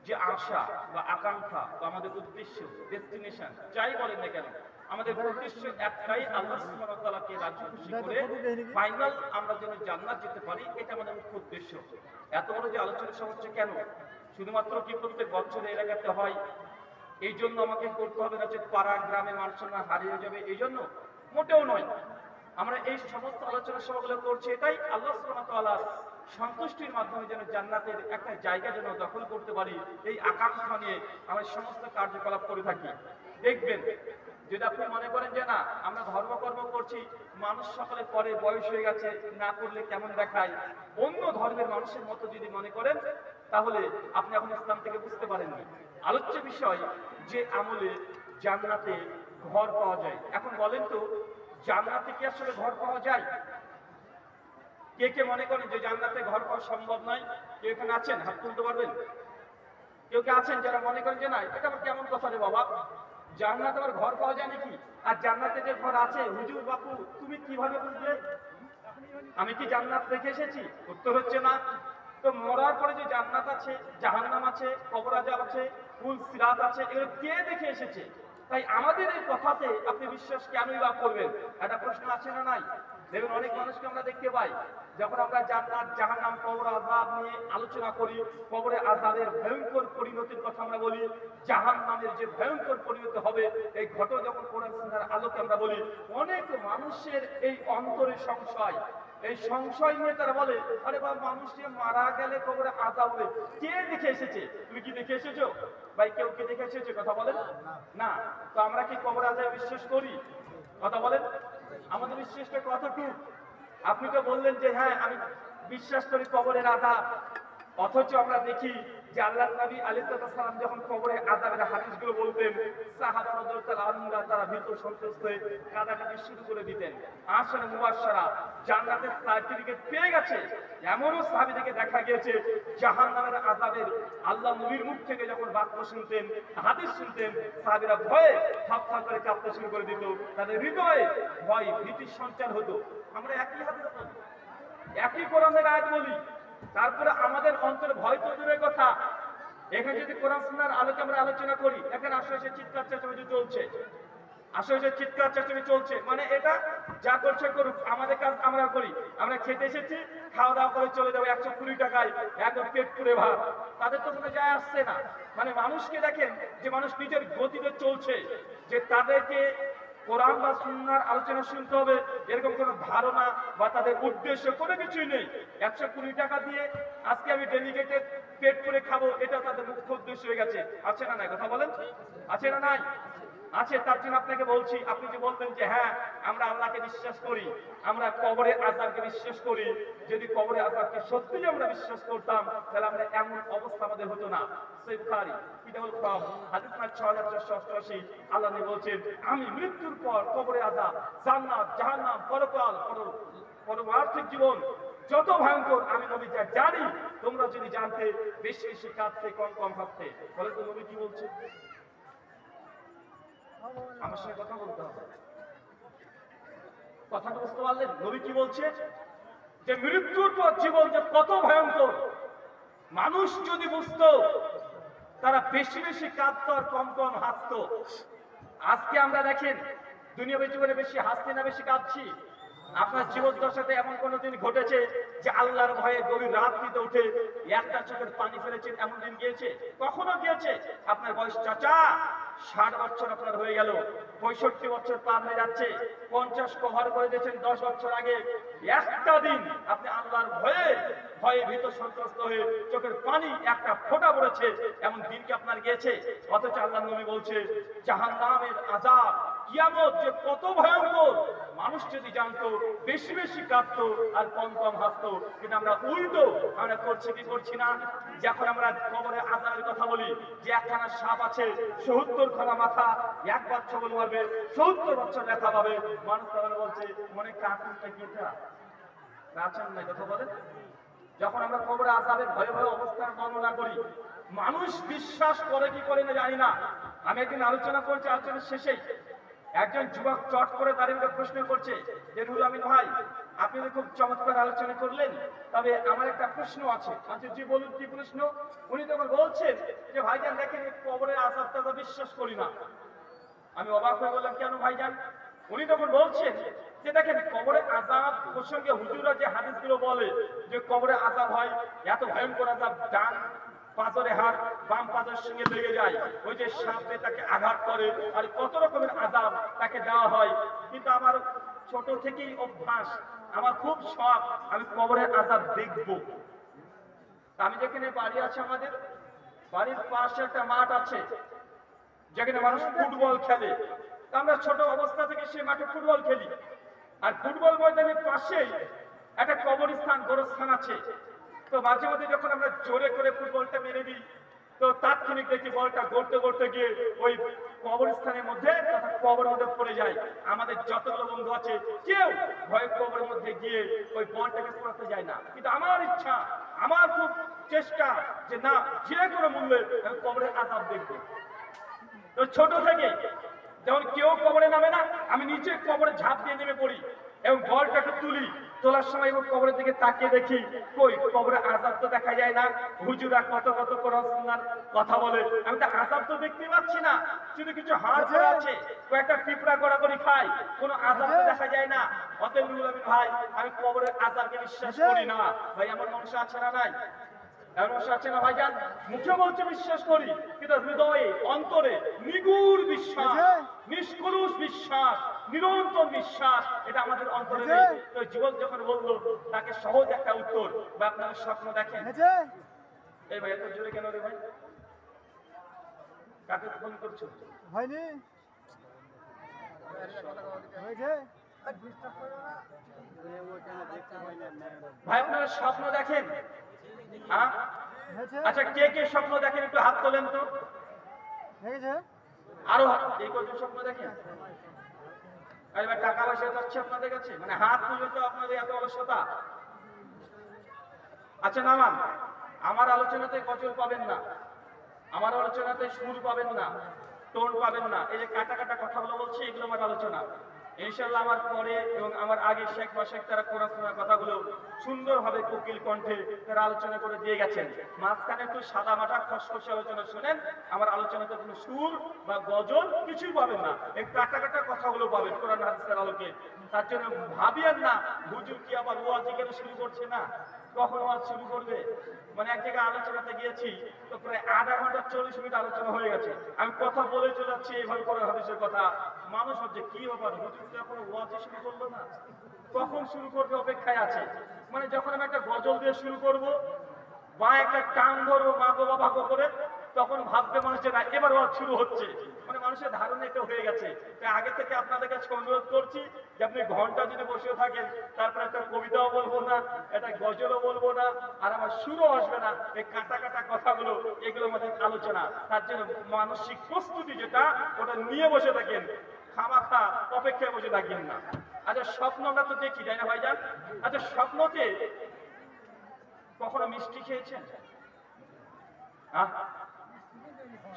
যে আশা বা আকাঙ্ক্ষা বা আমাদের উদ্দেশ্য, ডেস্টিনেশন যাই বলেন না কেন, আমাদের উদ্দেশ্য একটাই, আল্লাহ সুবহানাহু ওয়া তাআলাকে রাজি খুশি করে ফাইনাল আমরা যেন জান্নাত যেতে পারি, এটা আমাদের মুখ্য উদ্দেশ্য। এত বড় যে আলোচনা সভা হচ্ছে কেন? শুধুমাত্র কি প্রত্যেক বছর এলাকাতে হয় এই জন্য আমাকে করতে হবে না যে পাড়া গ্রামে মানুষরা হারিয়ে যাবে এই জন্য? মোটেও নয়। আমরা এই সমস্ত আলোচনা সভাগুলো করছি এটাই আল্লাহ সুবহানাহু ওয়া তাআলার সন্তুষ্টির মাধ্যমে যেন জান্নাতের একটা জায়গা যেন দখল করতে পারি, এই আকাঙ্ক্ষা নিয়ে আমরা সমস্ত কার্যকলাপ করে থাকি। দেখবেন যদি আপনি মনে করেন যে না আমরা ধর্মকর্ম করছি, মানুষ সকলে করে, বয়স হয়ে গেছে, না করলে কেমন দেখায়, অন্য ধর্মের মানুষের মতো যদি মনে করেন, তাহলে আপনি এখন ইসলাম থেকে বুঝতে পারেননি। আলোচ্য বিষয় যে আমলে জান্নাতে ঘর পাওয়া যায়। এখন বলেন তো, জান্নাতে কি আসলে ঘর পাওয়া যায়? কে কে মনে করেন যে জান্নাতে ঘর পাওয়া সম্ভব নয়? কেউ এখানে আছেন? হাত তুলতে পারবেন? কেউ কে আছেন যারা মনে করেন যে না এটা আবার কেমন কথা রে বাবা, জান্নাতে আবার ঘর পাওয়া যায় নাকি? আর জান্নাতে যে ঘর আছে, হুজুর বাপু তুমি কিভাবে বুঝলে? আমি কি জান্নাত দেখে এসেছি? উত্তর হচ্ছে না। তো মরার পরে যে জান্নাত আছে, জাহান্নাম আছে, কবর আযাব আছে, ফুল সিরাত আছে, এগুলো কে দেখে এসেছে? তাই আমাদের এই কথাতে আপনি বিশ্বাস কেনই বা করবেন? একটা প্রশ্ন আছে না নাই? দেখবেন অনেক মানুষকে আমরা দেখতে পাই, যখন আমরা জান্নাত জাহান্নাম কবর আযাব নিয়ে আলোচনা করি, কবরে আযাবের ভয়ঙ্কর পরিণতির কথা আমরা বলি, জাহান্নামের যে ভয়ঙ্কর পরিণতি হবে এই ঘটনা যখন কোরআন সুন্নাহর আলোকে আমরা বলি, অনেক মানুষের এই অন্তরে সংশয়, এই সংশয় নিয়ে তারা বলে আরে বাবা মানুষ যে মারা গেলে কবরে আযাব হবে, কে দেখে এসেছে? তুমি কি দেখে এসেছো ভাই? কেউ কি দেখে এসেছে? কথা বলেন না। তো আমরা কি কবরে আযাবে বিশ্বাস করি? কথা বলেন। আমাদের বিশ্বাসটা কতটুকু? আপনি তো বললেন যে হ্যাঁ আমি বিশ্বাস করি কবরের আযাব, অথচ আমরা দেখি যে আল্লাহর নবী আলাইহিস সালাম যখন কবরে আযাবের হাদিসগুলো বলতেন, সাহাবা রাদিয়াল্লাহু আনহুরা তারা ভীত সন্ত্রস্ত হয়ে কাঁদাকাটি শুরু করে দিতেন। আশারে মুবাশশারা জান্নাতের সার্টিফিকেট পেয়ে গেছে, এমনও সাহাবীদেরকে দেখা গিয়েছে জাহান্নামের আযাবের আল্লাহ নবীর মুখ থেকে যখন বাক্য শুনতেন, হাদিস শুনতেন, সাহাবীরা ভয়ে থাপ-থাপ করে কাঁপতে শুরু করে দিত, তাদের হৃদয়ে ভয় ভীতির সঞ্চার হতো। আমরা একই হাদিস বলি, একই কোরআনের আয়াত বলি, তারপরে আমাদের অন্তরে ভয় তো দূরের কথা, এখানে যদি কোরআন সুন্নাহর আলোকে আমরা আলোচনা করি, এখানে আশেপাশে চিৎকার চেঁচামেচি চলছে, আশেপাশে চিৎকার চেঁচামেচি চলছে, মানে এটা যা করছে করুক, আমাদের কাজ আমরা করি। আমরা খেতে এসেছি, খাওয়া দাওয়া করে চলে যাবো 120 টাকায় একদম পেট পুরে ভাত, তাদের তো কোনো যায় আসছে না। মানে মানুষকে দেখেন যে মানুষ নিজের গতিতে চলছে, যে তাদেরকে কোরআন বা সুন্নাহর আলোচনা শুনতে হবে এরকম কোনো ধারণা বা তাদের উদ্দেশ্য কোনো কিছুই নেই। 120 টাকা দিয়ে আজকে আমি ডেলিগেটেড পেট করে খাবো, এটা তাদের মুখ্য উদ্দেশ্য হয়ে গেছে। আছে না নাই? কথা বলেন, আছে না নাই? আছে। তার জন্য আপনাকে বলছি, আপনি যে বলবেন যে হ্যাঁ আমরা আল্লাহকে বিশ্বাস করি, আমরা কবরে আযাবকে বিশ্বাস করি, যদি কবরে আযাবকে সত্যিই আমরা বিশ্বাস করতাম তাহলে আমরা এমন অবস্থা আমাদের হতো না। সহিহ বুখারী কিতাবুল কাফ হাদিস নাম্বার 6488 আল্লাহ নবী বলেন আমি মৃত্যুর পর কবরে আযাব, জান্নাত জাহান্নাম, পরকাল, পরমার্থিক জীবন যত ভয়ঙ্কর আমি নবী যা জানি, তোমরা যদি জানতে বেশি বেশি কাঁদতে কম কম ভাবতে। বলে তো নবী কি বলছে? আমার সঙ্গে কথা বলতে হবে, কথাটা বুঝতে পারলেন? নবী কি বলছে যে মৃত্যুর পর জীবন যে কত ভয়ঙ্কর, মানুষ যদি বুঝতো তারা বেশি বেশি কাঁদতো আর কম কম হাসতো। আজকে আমরা দেখেন দুনিয়াবী জীবনে বেশি হাসছি না বেশি কাঁদছি? আপনার জীবদ্দশাতে এমন কোনদিন ঘটেছে যে আল্লাহর ভয়ে গভীর রাত্রিতে উঠে একটা চোখের পানি ফেলেছেন এমন দিন গিয়েছে? কখনো গিয়েছে? আপনার বয়স চাচা 60 বছর আপনার হয়ে গেল, 65 বছর পার হয়ে যাচ্ছে, 50 কভার করে দিয়েছেন 10 বছর আগে, একটা দিন আপনি আল্লাহর ভয়ে ভয়ে ভীত সন্ত্রস্ত হয়ে চোখের পানি একটা ফোঁটা পড়েছে এমন দিন কি আপনার গিয়েছে? অথচ আল্লাহর নবী বলছে জাহান্নামের আযাব কিয়ামত যে কত ভয়ঙ্কর, মানুষ যদি জানতো বেশি বেশি কাঁদতো আর কম কম হাসতো। কিন্তু আমরা উল্টো আমরা করছি কি করছি না? যখন আমরা কবরে আযাবের কথা বলি যে একখানা সাপ আছে ৭০ খানা মাথা, একবার ছবল মারবে ৭০ বছর ব্যথা পাবে, মানুষ তাহলে বলছে মনে কাকুরটা কি এটা রাচান না? কথা বলেন। যখন আমরা কবরে আযাবের ভয়ে ভয়ে অবস্থার বর্ণনা করি, মানুষ বিশ্বাস করে কি করে না জানি না। আমি একদিন আলোচনা করছি, আলোচনার শেষেই একজন যুবক চট করে দাঁড়িয়ে প্রশ্ন করছে যে নুরুল আমিন ভাই আপনি তো খুব চমৎকার আলোচনা করলেন, তবে আমার একটা প্রশ্ন আছে। আচ্ছা জি বলুন, কি প্রশ্ন? উনি তখন বলছেন যে ভাইজান দেখেন কবরের আযাবটা তো বিশ্বাস করি না। আমি অবাক হয়ে বললাম, কেন ভাইজান? উনি তখন বলছেন যে দেখেন কবরের আযাব প্রসঙ্গে হুজুররা যে হাদিসগুলো বলে যে কবরে আযাব হয়, এত ভয়ঙ্কর আযাব, ডান পাঁজরে হাত বাম পাঁজরের সঙ্গে লেগে যায়, ওই যে সাপে তাকে আঘাত করে, আর কত রকমের আযাব তাকে দেওয়া হয়। কিন্তু আমার ছোট থেকেই অভ্যাস, আমার খুব শখ আমি কবরের আযাব দেখবো। আমি যেখানে বাড়ি আছে, আমাদের বাড়ির পাশে একটা মাঠ আছে যেখানে মানুষ ফুটবল খেলে। আমরা ছোট অবস্থা থেকে সে মাঠে ফুটবল খেলি, আর ফুটবল ময়দানের পাশেই একটা কবরস্থান, গোরস্থান আছে। তো মাঝে মধ্যে যখন আমরা জোরে করে ফুটবলটা মেরে দিই, তো তাৎক্ষণিক দেখি বলটা গড়তে গড়তে গিয়ে ওই কবরস্থানের মধ্যে তথা কবরের মধ্যে পড়ে যায়। আমাদের যতগুলো বন্ধু আছে কেউ ভয়ে কবরের মধ্যে গিয়ে ওই বলটাকে পড়াতে যায় না, কিন্তু আমার ইচ্ছা, আমার খুব চেষ্টা যে না, যে কোনো মূল্যে আমি কবরের আযাব দেখবো। তো ছোট থেকে যখন কেউ কবরে নামে না, আমি নিচে কবরে ঝাঁপ দিয়ে নেমে পড়ি এবং বলটাকে তুলি। তোলার সময় এবং কবরের দিকে তাকিয়ে দেখি কই কবরে আযাব তো দেখা যায় না। হুজুরা কত কত কোরআনের কথা বলে, আমি তো আযাব তো দেখতে পাচ্ছি না, শুধু কিছু হাড় পড়ে আছে, কয়েকটা পিঁপড়া গড়াগড়ি খাই, কোনো আযাব তো দেখা যায় না। অতএব আমি ভাই, আমি কবরের আযাবকে বিশ্বাস করি না। ভাই আমার মানুষ আছে না নাই? আছে না ভাইজান? মুখে বলছে বিশ্বাস করি, কিন্তু হৃদয়ে অন্তরে নিগুড় বিশ্বাস, নিষ্কলুষ বিশ্বাস, নিরন্তর বিশ্বাস এটা আমাদের অন্তরে নেই। তো যুবক যখন বললো তাকে সহজ একটা উত্তর, বা আপনারা স্বপ্ন দেখেন। এই ভাই এত জোরে কেন রে ভাই? কাকে ফোন করছো? হয়নি ভাই আপনারা স্বপ্ন দেখেন? আচ্ছা কে কে স্বপ্ন দেখেন একটু হাত তোলেন তো। আরো এই কত স্বপ্ন দেখেন? এবার টাকা পয়সা যাচ্ছে আপনাদের কাছে, মানে হাত তুলে তো আপনাদের এত অলসতা। আচ্ছা নামান, আমার আলোচনাতে গজল পাবেন না, আমার আলোচনাতে সুর পাবেন না, টোন পাবেন না। এই যে কাটা কাটা কথাগুলো বলছি, এগুলো আমার আলোচনা। ইনশাআল্লাহ আমার পরে এবং আমার আগে শেখ মাসেক তারা কোরআন শোনার কথাগুলো সুন্দরভাবে কোকিল কণ্ঠে তারা আলোচনা করে দিয়ে গেছেন। মাঝখানে একটু সাদা মাটা খসখসে আলোচনা শোনেন, আমার আলোচনাতে কোনো সুর বা গজল কিছুই পাবেন না, এই কাটা কাটা কথাগুলো পাবেন কোরআন হাদিসের আলোকে। তার জন্য ভাবিয়েন না হুজুর কি আবার ওয়াজি কেন শুরু করছে না, কখন ওয়াজ শুরু করবে। মানে এক জায়গায় আলোচনাতে গিয়েছি, তো প্রায় আধা ঘন্টা 40 মিনিট আলোচনা হয়ে গেছে, আমি কথা বলে চলে যাচ্ছি এইভাবে কোরআন হাদিসের কথা। মানুষ হচ্ছে কি ব্যাপার, হুজুর তো এখনো ওয়াজ শুরু করলো না, কখন শুরু করবে অপেক্ষায় আছে। মানে যখন আমি একটা গজল দিয়ে শুরু করব বা একটা টান ধরবো মা গো বাবা গো করে, তখন ভাববে মানুষের না এবার ওয়াজ শুরু হচ্ছে। মানে মানুষের ধারণা এটা হয়ে গেছে। তাই আগে থেকে আপনাদের কাছে অনুরোধ করছি যে আপনি ঘন্টা যদি বসে থাকেন, তারপর একটা কবিতাও বলবো না, একটা গজলও বলবো না, আর আমার সুরও আসবে না। এই কাটা কাটা কথাগুলো, এগুলো আমাদের আলোচনা। তার জন্য মানসিক প্রস্তুতি যেটা, ওটা নিয়ে বসে থাকেন, খামাখা অপেক্ষায় বসে থাকেন না। আচ্ছা স্বপ্ন আমরা তো দেখি, তাই না ভাইজান? আচ্ছা স্বপ্নতে কখনো মিষ্টি খেয়েছেন?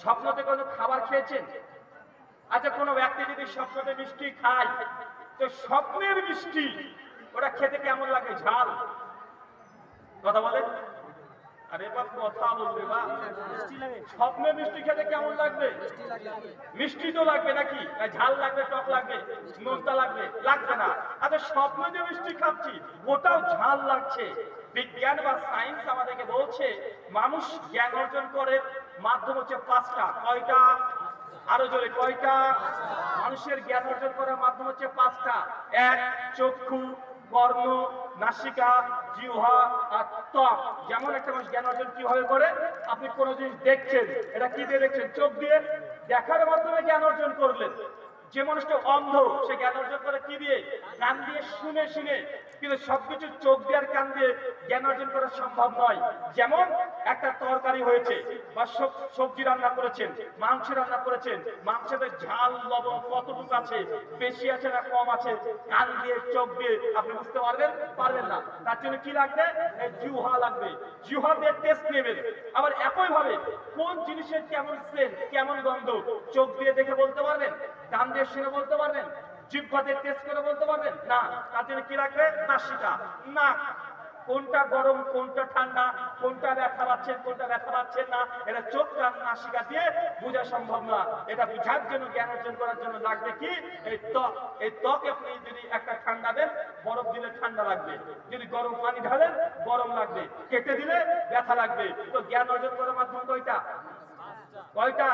স্বপ্নতে কোনো খাবার খেয়েছেন? আচ্ছা কোনো ব্যক্তি যদি স্বপ্নতে মিষ্টি খায়, তো স্বপ্নের মিষ্টি ওটা খেতে কেমন লাগে? ঝাল? কথা বলেন। আরে বাপ কথা বলবে বা, স্বপ্নের মিষ্টি খেতে কেমন লাগবে? মিষ্টি তো লাগবে নাকি? ঝাল লাগবে, টক লাগবে, নোনতা লাগবে? লাগবে না। আচ্ছা স্বপ্নে যে মিষ্টি খাচ্ছি ওটাও ঝাল লাগছে। বিজ্ঞান বা সায়েন্স আমাদেরকে বলছে মানুষ জ্ঞান অর্জন করে মাধ্যম হচ্ছে 5টা। কয়টা? আরো জোরে কয়টা? মানুষের জ্ঞান অর্জন করার মাধ্যম হচ্ছে 5টা। 1 চক্ষু, কর্ণ, নাসিকা, জিহ্বা আর ত্বক। যেমন একটা মানুষ জ্ঞান অর্জন কিভাবে করে, আপনি কোনো জিনিস দেখছেন, এটা কি দিয়ে দেখছেন? চোখ দিয়ে, দেখার মাধ্যমে জ্ঞান অর্জন করলেন। যে মানুষটা অন্ধ সে জ্ঞান অর্জন করে কি দিয়ে? কান দিয়ে শুনে শুনে। কিন্তু সবকিছু চোখ দিয়ে আর কান দিয়ে জ্ঞান অর্জন করা সম্ভব নয়। যেমন একটা তরকারি হয়েছে বা সবজি রান্না করেছেন, মাংস রান্না করেছেন, মাংসের ঝাল লবণ কতটুকু আছে, বেশি আছে না কম আছে, কান দিয়ে চোখ দিয়ে আপনি বুঝতে পারবেন? পারবেন না। তার জন্য কি লাগবে? জিহ্বা লাগবে, জিহ্বা দিয়ে টেস্ট নেবেন। আবার একই ভাবে কোন জিনিসের কেমন সেন্ট, কেমন গন্ধ চোখ দিয়ে দেখে বলতে পারবেন, কান দিয়ে শুনে বলতে পারবেন? জিহ্বা দিয়ে টেস্ট করে বলতে পারবেন না। তার জন্য কি রাখবে? নাসিকা, নাক। কোনটা গরম কোনটা ঠান্ডা, কোনটা ব্যথা পাচ্ছেন কোনটা ব্যথা পাচ্ছেন না, এটা চোখ কান নাসিকা দিয়ে বোঝা সম্ভব না। এটা বোঝার জন্য, জ্ঞান অর্জন করার জন্য লাগবে কি? এই ত্বক। এই ত্বক আপনি যদি একটা ঠান্ডা দেন, বরফ দিলে ঠান্ডা লাগবে, যদি গরম পানি ঢালেন গরম লাগবে, কেটে দিলে ব্যথা লাগবে। তো জ্ঞান অর্জন করার মাধ্যম কয়টা? কয়টা?